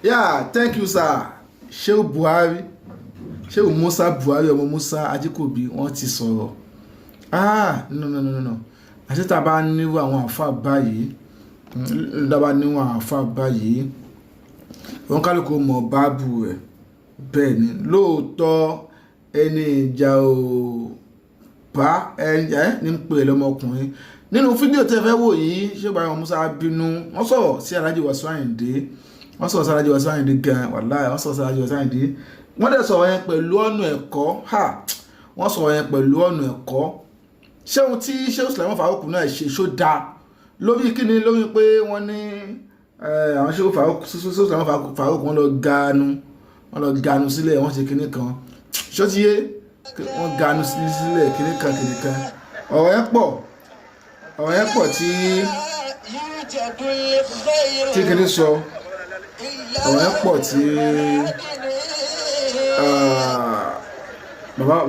Yeah, thank you, sir. Shehu Buhari, Shehu Musa Buhari, ọmọ Musa Ajikobi, wọ́n ti sọ̀rọ̀. No. Àti tá a bá níwò àwọn àfáà báyìí, dábàá níwò àwọn àfáà báyìí, wọ́n kálukú mọ̀ báàbù rẹ̀. Bẹ́ẹ̀ ni, lóòótọ́ ẹni ìjà ò bá ní pè lọ́mọkùnrin. Nínú fídíò tẹ́ fẹ́ wò yìí, Shehu Buhari ọmọ Musa bínú, wọ́n sọ̀rọ̀ sí Alhaji Wasiu Ayinde. Wọ́n sọ̀rọ̀ sí Alhaji Wasiu Ayinde gan, wàláhì, wọ́n sọ̀rọ̀ sí Alhaji Wasiu Ayinde. Wọ́n dẹ̀ sọ̀rọ̀ yẹn pẹ̀lú ọ̀nà ẹ̀kọ́, wọ́n sọ̀rọ̀ yẹn pẹ̀lú ọ̀nà ẹ̀kọ́. Ṣé ohun tí Shehu Sulaiman Farouk náà ṣe ṣó dáa lórí kíni lórí pé wọ́n ní àwọn Shehu Sulaiman Farouk wọ́n lọ ganu sílẹ̀, wọ́n ṣe kíní kan ṣó ti yé wọ́n ganu sílẹ̀ kíní kan ọ̀rọ̀ yẹn pọ̀ tí kíní sọ ọ̀rọ̀ yẹn pọ̀ tí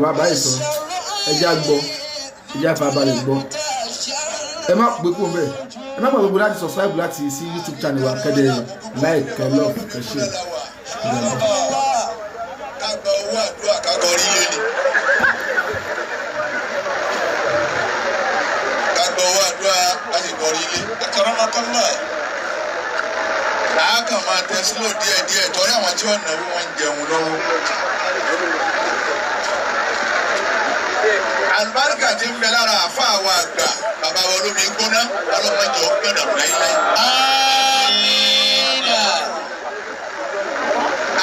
bàbá yìí sọ ẹjẹ́ àgbọ̀ ẹjẹ́ àfàbalẹ̀ gbọ́ ẹ má pè kó mbẹ́ ẹ má gbàgbé láti subscribe láti sí YouTube channel wa kẹ́dẹ̀ like kẹ́lọ́ kẹ́ṣẹ́. kágbọ́ owó àdúrà kágbọ́ orílẹ̀ ni kágbọ́ owó àdúrà láti gbọ́ orílẹ̀ ẹ̀kọ́rọ́ mọ́kànlá ẹ̀ àákàn máa tẹ sílò díẹ̀díẹ̀ torí àwọn tí wọ́n náwó wọn jẹun lọ́wọ́. Àlùbáríkà ti ń bẹ lára àfa àwọn àgbà bàbá wọn lómi gbóná ọlọ́mọdé ọ̀gbẹ́dà láíláí.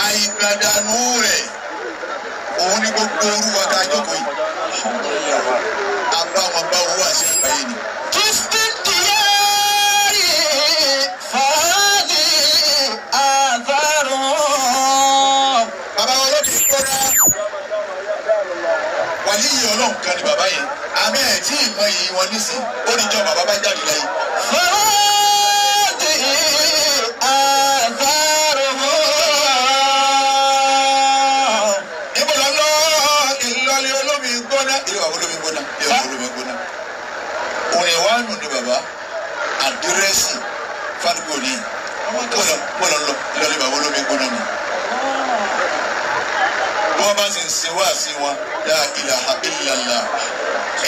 Àìgbàdànù rẹ̀ òun ni gbogbo orú wa ká jókòó yìí. Àbá wọn bá owó àṣẹ àgbáyé ni. Wàlíyìí ọlọ́run kan ni bàbá yẹn àmì ẹ̀ tí ìmọ̀ yìí wọn nísìn ó ní jọ bàbá bá jáde láyé. Níbo lọ lọ ìlọlẹ̀ olómi gbóná ìlú àwọn olómi gbóná ìlú àwọn olómi gbóná. Òun ìwà nù ni bàbá àdírẹ́sì fádùgbò ní bọ́lọ̀ lọ ìlọlẹ̀ bàbá olómi gbóná ni. Wọ́n bá sì ń ṣe wá sí wọn la ilaha illallah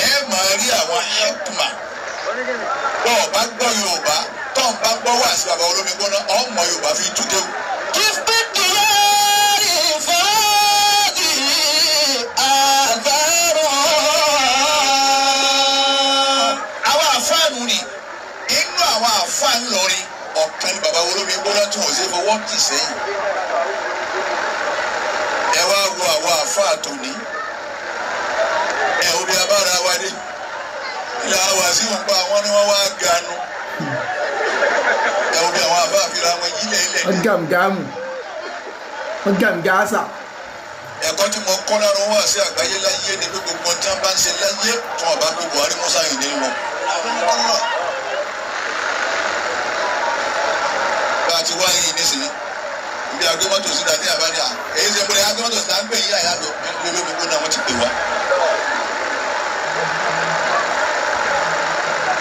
ẹ máa rí àwọn hekima bọ́ ọ bá gbọ́ Yorùbá tó ń bá gbọ́ wá sí bàbá olómi gbóná ọmọ Yorùbá fi tú déwù. Àwọn àfáànù ni inú àwọn àfáànù lọrin ọ̀kan ni bàbá olómi gbóná tún ò ṣe fọwọ́ tì sẹ́yìn. Ẹ wá wo àwọn àfáà tòní ẹ ò bí abára wa dé ilà wàásù ń pa àwọn ni wọ́n wá ganu ẹ ò bí àwọn àfáà fira wọn yílẹ̀ ilẹ̀. wọ́n gàmgáàsà. Ẹ̀kọ́ tí mo kọ́ lára wọn sí àgbáyé láyé ni pé gbogbo tí wọ́n bá ń ṣe láyé tí wọ́n bá gbé Buhari Musa yìí ní lọ. Bá a ti wá yìí nísìnyí bí agbémọ́tò sí dàdí àbáni èyí ṣe múlẹ̀ agbémọ́tò sí àgbẹ̀ yìí àyàgbọ̀ lórí omi gbóná wọn ti pè wá.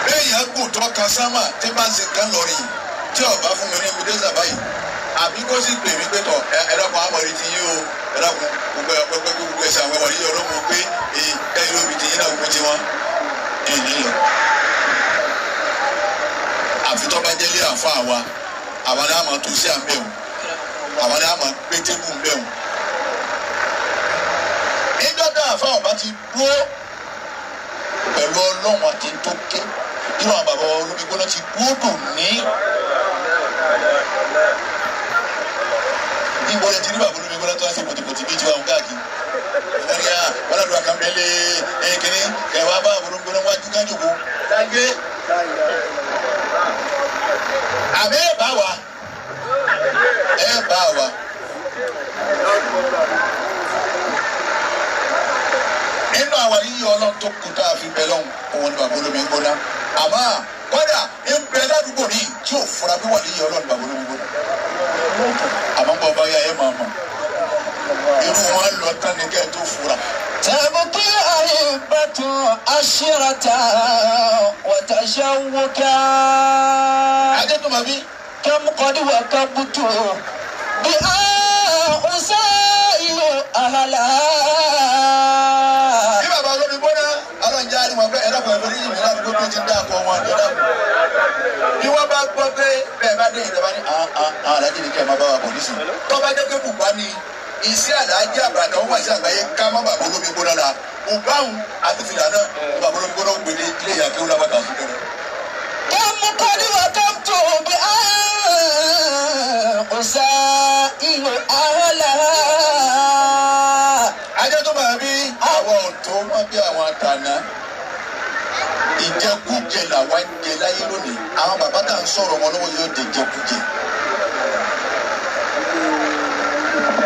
Béèyàn gùn tó kan sámà tí bá ń ṣe nǹkan lọ rìn tí ọba fún mi ní ibùdókòsà báyìí àbí kó sì pè mí pé tọ ẹ̀dọ́kun àmọ̀rí ti yí o ẹ̀dọ́kun gbogbo ẹ̀sẹ̀ àwọn ẹ̀wọ̀n yìí ọlọ́run pé ẹ̀yìn lóbi ti yín náà gbogbo ti wọn ẹ̀yìn lọ. Àfi tó bá jẹ́ lé àfa àwa náà máa tó sí àmì ẹ̀wọ̀n àwọn náà máa gbé tébù ń bẹ̀rù. Nígbà tá àfáwọn bá ti dúró pẹ̀lú ọlọ́run àti tó ké tí wọn bàbá olómi gbóná ti dúró dùn ní. Níbo lẹ ti rí bàbá olómi gbóná tó wá sí pòtìpòtì bíi tiwa káàkiri. Wọ́n ní wọ́n lọ́dún àkànbẹ́lẹ̀ ẹ̀kíní kẹwàá bá olómi gbóná wájú kájòkó. Lágbé àbẹ́ bá wa. Ẹ bá wa. Nínú àwọn yíyí ọlọ́run tó kù tá a fi bẹ lọ́hùn òun ni bàbá olómi gbóná. Àmọ́ kọ́dà ń bẹ ládùúgbò ní tí ò fura bí wà níyì ọlọ́run bàbá olómi gbóná. Àmọ́ bọ́ bá yá ẹ máa mọ̀. Irú wọn lọ tán ní kẹ́ ẹ tó fura. تبقي أهبة أشرة وتشوكا Adétúnmọ̀bí. كم قد وكبت gbogbo tó ti dá àpọ̀ wọn àjọ̀dá bí wọ́n bá gbọ́ pé bẹ́ẹ̀ bá dé ìjọba ní alájí ni kí ẹ máa bá wa bọ̀ nísìnyí tó bá jẹ́ pé bùbá ni iṣẹ́ alájí àbàdàn wà sí àgbáyé ká má bàbá olómi gbóná la bùbáhùn àti fìlà náà bàbá olómi gbóná gbélé ilé ìyá kí ó lábàtà fún kẹrẹ. كم قد وكبت بأسائل أهلها. ajá tó máa bí àwọn ọ̀tọ̀ máa bí àwọn àtàná ìjẹkújẹ làwọn ń jẹ láyé lónìí àwọn bàbá tá à ń sọ̀rọ̀ wọn lọ́wọ́ yóò dé jẹkújẹ.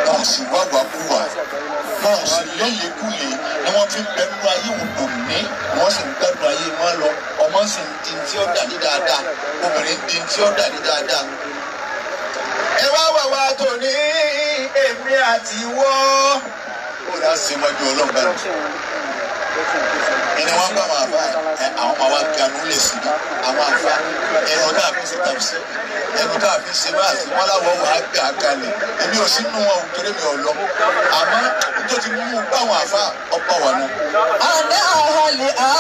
wọn sì wá wàkúwà wọn sì lélẹ́kùlé ni wọ́n fi ń bẹnu ayé òdò ní wọ́n sì ń gbẹ́nu ayé wọn lọ ọmọ sì ń di tí ó dà ní dáadáa obìnrin di tí ó dà ní dáadáa. ẹ wá wà wá tó ní èmi àti wọ́ ó dá sí mọ́jú ọlọ́gbà ẹni wọn bá wọn àbá àwọn ọmọ wa ganu lè sí àwọn àfa ẹnu tá a fi ṣe tàbí sí ẹnu tá a fi ṣe bá àti wọn láwọn wà á gbà kalẹ̀ èmi ò sí nínú wọn ò torí mi ò lọ àmọ́ tó ti mú báwọn àfa ọ̀pọ̀ wà náà. أنا أهلها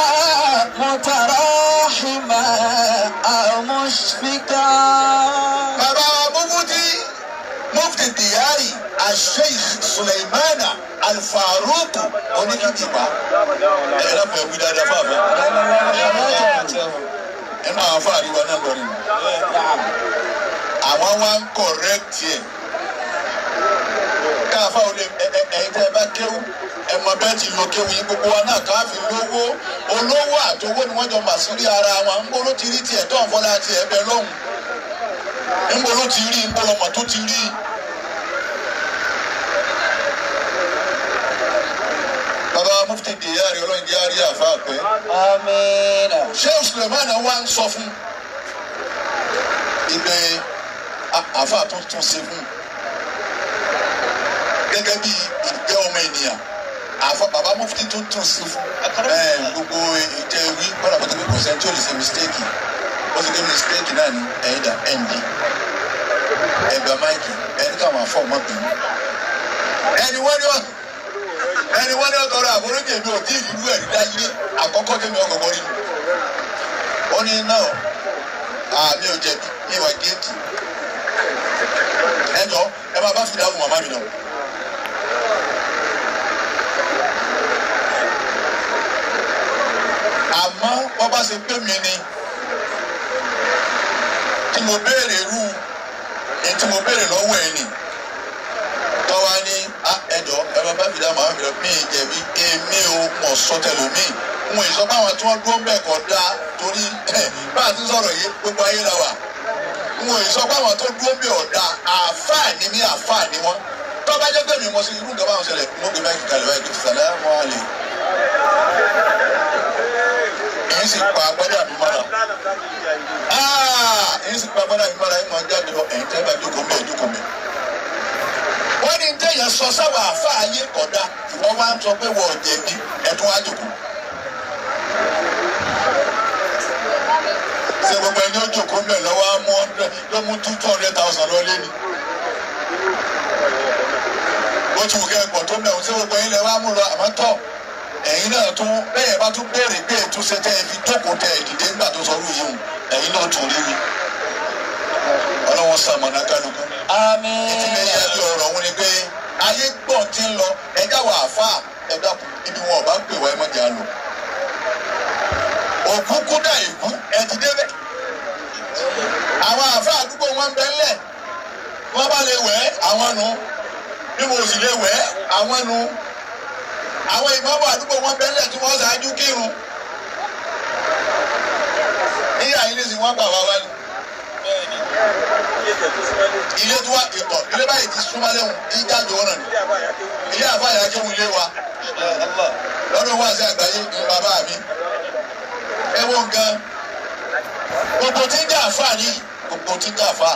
متراحمة أو مشفقة. bàbá mufti Diyari Sheikh Suleimana Al-Faruq oníkìtìpá ẹ̀rọ pẹ̀lú wí dáadáa fáfá ẹnu àwọn afá àríwá náà lọ nínú àwọn wa ń kọ̀rẹ́kìtì ẹ̀ káfá olè ẹ̀yin tẹ́ ẹ bá kéwú ẹ mọ bẹ́ẹ̀ ti lo kéwú yín gbogbo wa náà káfí lówó olówó àtowó ni wọ́n jọ mà sí rí ara wọn ń bolo ti rí tiẹ̀ tó ń fọlá tiẹ̀ bẹ lọ́hùn ń bolo ti rí ń bọlọmọ tó ti rí. bàbá mufti Diyari ọlọ́run Diyari àfa àpẹ́. آمين. Sheikh Suleimana wa ń sọ fún ibẹ̀ àfa tuntun ṣe fún gẹ́gẹ́ bí ìjẹ́ ọmọ ènìyàn àfa bàbá mufti tuntun ṣe fún gbogbo ìjẹ́ wí kọ́nà bó ti pé kò sẹ́ni tí ò lè ṣe mistake ó ti dé mistake náà ní ẹ̀yìndà ẹ̀ǹdì ẹ̀gbà máìkì ẹni káwọn afọ ọmọ bìnú ẹni wọ́n ní ọ̀tọ̀rọ̀ àforíjì mi ò tí ì rú ẹ̀rí dáyé àkọ́kọ́ tẹ́mi ọkọ̀ rí mi ó ní náà mi ò jẹ̀bi mi wà géètì ẹjọ́ ẹ máa bá fìdá fún màmá mi náà. àmọ́ wọ́n bá ṣe pé mi ni tí mo béèrè irú èyí tí mo béèrè lọ́wọ́ ẹ̀ nì tọ́wá ní ẹjọ́ ẹ máa bá fìdá màmá mi náà mi ì jẹ̀bi èmi ò mọ̀ sọ́tẹ̀lù mi wọn ìsọ pé àwọn tí wọ́n dúró ń bẹ̀ kọ́ da torí bá a ti sọ̀rọ̀ yìí gbogbo ayé la wà wọn ìsọ pé àwọn tó dúró ń bẹ̀ ọ̀dà àfáàní ní àfáàní wọn tó bá jẹ́ pé mi mọ̀ sí irú nǹkan báwọn ṣẹlẹ̀ mo gbé báyìí kalẹ̀ báyìí kìí sàlẹ̀ wọn àlè èyí sì pa agbádá mi mọ́ra èyí sì pa agbádá mi mọ́ra yìí máa jáde lọ ẹ̀yìn tẹ́ bá jókòó mẹ́ jókòó mẹ́ wọ́n ní tẹ́yẹ sọ sáwọ́ àfáàyè kọ̀dá ìwọ́n wá ń sọ pé wọ́n jẹ̀bi ẹ̀tún wá jókòó. ṣé gbogbo ẹni ó jòkó ń bẹ̀ lọ́wọ́ á mú ló mú 200,000 lọ lé ni. ó ti wù kẹ́ ẹ̀pọ̀ tó mẹ́wọ̀n ṣé gbogbo ẹni lẹ wá mú lọ àmọ́ tọ̀ ẹ̀yin náà tún bẹ́ẹ̀ bá tún béèrè pé ètúnṣe tẹ́ ẹ fi jókòó tẹ ìdìde ńgbà tó sọ wíyí hùn ẹ̀yin náà tún rí wí. ọlọ́wọ́ sàmọ̀nà kálukú. آمين. ètí mi yá bí ọ̀rọ̀ òun ni pé ayé gbọ̀n ti ń lọ ẹ̀dá wà fà ẹ̀dá ibi wọn ò bá pè wá ẹ mọ̀jà lọ. òkú kúdà ìkú ẹ̀ ti débẹ̀. àwọn àfa àdúgbò wọn ń bẹ ńlẹ̀ wọ́n bá lè wẹ̀ àwọn nu bí mo sì lè wẹ̀ àwọn nu àwọn ìmọ̀mọ́ àdúgbò wọn bẹ ńlẹ̀ tí wọ́n ṣáájú kírun níyà yìí nísìnyí wọ́n gbà wá wá ni ilé tó wá ìtọ̀ ilé báyìí ti súnmọ́ lẹ́hùn ìjáde ọ̀nà ni ilé àfáàyà kéwù ilé wa lọ́dún wá sí àgbáyé ní bàbá mi ẹ wọ́n gan gbogbo tí ń dá àfáà ní gbogbo tí ń dá àfáà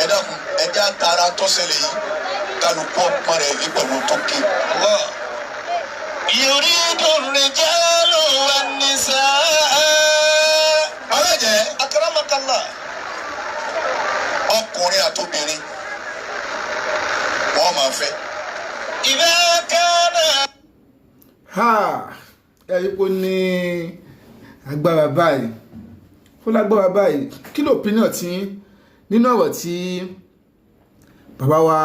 ẹ dákun ẹ já tara tọ́sẹ̀lẹ̀ yìí kálukú ọ̀pọ̀ rẹ̀ ní pẹ̀lú tó ké. يريد الرجال والنساء. ọlọ́jẹ́ أكرمك الله. ọkùnrin àtobìnrin wọ́n máa fẹ́. إذا كان. ẹ̀rí pé ní agbára báyìí ó lágbára báyìí. Kí ló opinion tí nínú ọ̀rọ̀ tí bàbá wa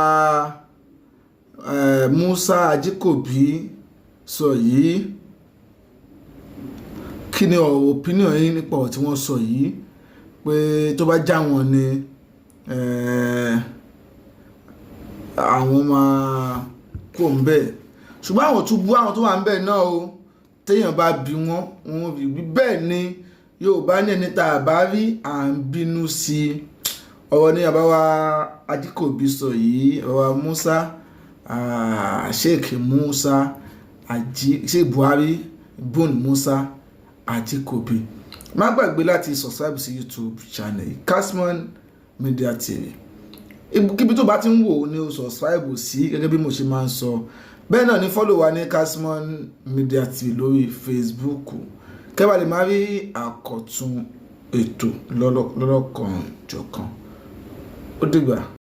Musa Ajikobi sọ yìí? Kí ni ọ̀rọ̀ opinion yín nípa ọ̀rọ̀ tí wọ́n sọ yìí pé tó bá já wọn ni àwọn máa kó ń bẹ̀, ṣùgbọ́n àwọn tún bú àwọn tó wà ń bẹ̀ náà o, téèyàn bá bí wọn bí bẹ́ẹ̀ ni Yorùbá ní ẹni tá a bá rí à ń bínú sí i. Ọ̀rọ̀ ní bàbá wa Ajikobi sọ yìí, bàbá wa Musa Sheikh Musa Sheikh Buhari Bon Musa Ajikobi. Má gbàgbé láti subscribe sí YouTube channel Kashman Media TV. Kíbi tó bá ti ń wò ni o subscribe sí, gẹ́gẹ́ bí mo ṣe máa ń sọ. Bẹ́ẹ̀ náà ni follow wa ní Kashman Media TV lórí Facebook. Kẹ́bà lè máa rí àkọ̀tun ètò lọ́lọ́kan jọ̀kan. Ó dìgbà.